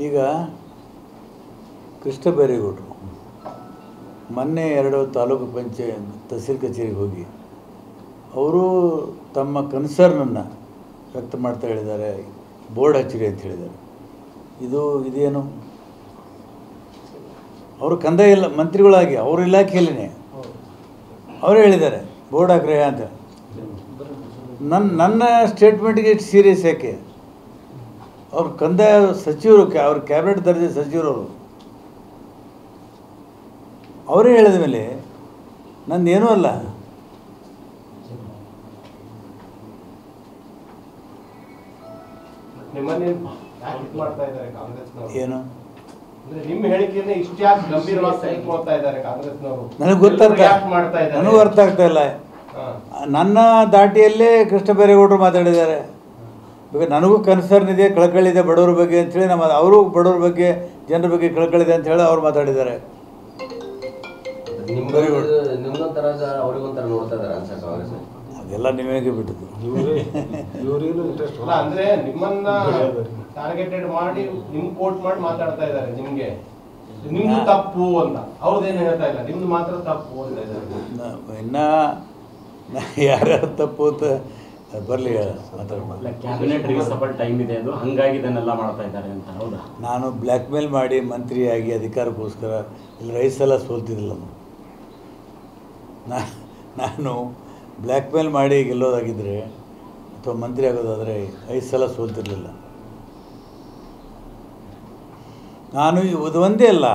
ಈಗ ಕೃಷ್ಣ ಬೈರೇಗೌಡರು ಮೊನ್ನೆ 2 ತಾಲೂಕು ಪಂಚಾಯತ್ ತಹಸೀಲ್ ಕಚೇರಿಗೆ ಹೋಗಿ ಅವರು ತಮ್ಮ ಕನ್ಸರ್ನನ್ನು ವ್ಯಕ್ತ ಮಾಡ್ತಾ ಹೇಳಿದ್ದಾರೆ. ಬೋರ್ಡ್ ಹಚ್ಚಿರಿ ಅಂತ ಹೇಳಿದ್ದಾರೆ. ಇದೇನು? ಅವರು ಕಂದಾಯ ಇಲ್ಲ ಮಂತ್ರಿಗಳಾಗಿ ಅವ್ರ ಇಲಾಖೆಯಲ್ಲೇ ಅವರೇ ಹೇಳಿದ್ದಾರೆ ಬೋರ್ಡ್ ಹಾಕ್ರೆ ಅಂತ. ನನ್ನ ಸ್ಟೇಟ್ಮೆಂಟ್ಗೆ ಇಷ್ಟು ಸೀರಿಯಸ್ ಯಾಕೆ? ಅವ್ರು ಕಂದಾಯ ಸಚಿವರು, ಅವ್ರ ಕ್ಯಾಬಿನೆಟ್ ದರ್ಜೆ ಸಚಿವರವರು ಅವರೇ ಹೇಳಿದ ಮೇಲೆ ನಂದೇನೂ ಅಲ್ಲ. ಏನು ನನಗೆ ನನಗೂ ಅರ್ಥ ಆಗ್ತಾ ಇಲ್ಲ. ನನ್ನ ದಾಟಿಯಲ್ಲೇ ಕೃಷ್ಣ ಬೈರೇಗೌಡರು ಮಾತಾಡಿದ್ದಾರೆ. ನನಗೂ ಕನ್ಸರ್ನ್ ಇದೆ, ಕಳಕಳಿದೆ ಬಡವರ ಬಗ್ಗೆ ಅಂಥೇಳಿ. ಅವರು ಬಡವರ ಬಗ್ಗೆ, ಜನರ ಬಗ್ಗೆ ಕಳಕಳಿದೆ ಅಂತ ಹೇಳಿ ಅವ್ರು ಮಾತಾಡಿದ್ದಾರೆ. ಅದೆಲ್ಲ ನಿಮಗೆ ಬಿಟ್ಟಿದ್ದು. ಅಂದ್ರೆ ನಿಮ್ಮನ್ನ ಟಾರ್ಗೆಟೆಡ್ ಮಾಡಿ ನಿಮ್ ಕೋಟ್ ಮಾಡಿ ಮಾತಾಡ್ತಾ ಇದ್ದಾರೆ. ನಿಮ್ದು ತಪ್ಪು ಅಂತ ಅವ್ರದ್ದೇನು ಹೇಳ್ತಾ ಇಲ್ಲ, ನಿಮ್ದು ಮಾತ್ರ ತಪ್ಪು ಅಂತ ಇದ್ದಾರೆ. ಇನ್ನ ಯಾರ್ಯಾರು ತಪ್ಪು ಅಂತ ಬರಲಿ ಮಾತಾಡ್ಬೋದು. ಕ್ಯಾಬಿನೆಟ್ ರಿಸಬಲ್ ಟೈಮ್ ಇದೆ, ಅದು ಹಂಗಾಗಿ ಇದನ್ನೆಲ್ಲ ಮಾಡ್ತಾ ಇದ್ದಾರೆ ಅಂತ. ಹೌದಾ? ನಾನು ಬ್ಲ್ಯಾಕ್ ಮೇಲ್ ಮಾಡಿ ಮಂತ್ರಿಯಾಗಿ ಅಧಿಕಾರಕ್ಕೋಸ್ಕರ ಇಲ್ಲಿ 5 ಸಲ ಸೋಲ್ತಿದ್ದಿಲ್ಲ. ನಾನು ಬ್ಲ್ಯಾಕ್ ಮೇಲ್ ಮಾಡಿ ಗೆಲ್ಲೋದಾಗಿದ್ದರೆ ಅಥವಾ ಮಂತ್ರಿ ಆಗೋದಾದರೆ 5 ಸಲ ಸೋಲ್ತಿರಲಿಲ್ಲ. ನಾನು ಇದು ಒಂದೇ ಅಲ್ಲ,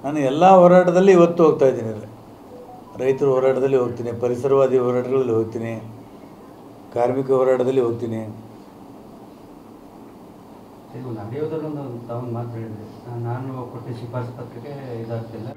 ನಾನು ಎಲ್ಲ ಹೋರಾಟದಲ್ಲಿ ಇವತ್ತು ಹೋಗ್ತಾಯಿದ್ದೀನಿ. ರೈತರ ಹೋರಾಟದಲ್ಲಿ ಹೋಗ್ತೀನಿ, ಪರಿಸರವಾದಿ ಹೋರಾಟಗಳಲ್ಲಿ ಹೋಗ್ತೀನಿ, ಕಾರ್ಮಿಕ ಹೋರಾಟದಲ್ಲಿ ಹೋಗ್ತೀನಿ. ನಡೆಯೋದ್ರಲ್ಲಿ ಒಂದು ಮಾತು ಹೇಳಿದ್ರಿ, ನಾನು ಕೊಟ್ಟ ಶಿಫಾರಸು ಪತ್ರಿಕೆ ಇದಾಗ್ತಿಲ್ಲ.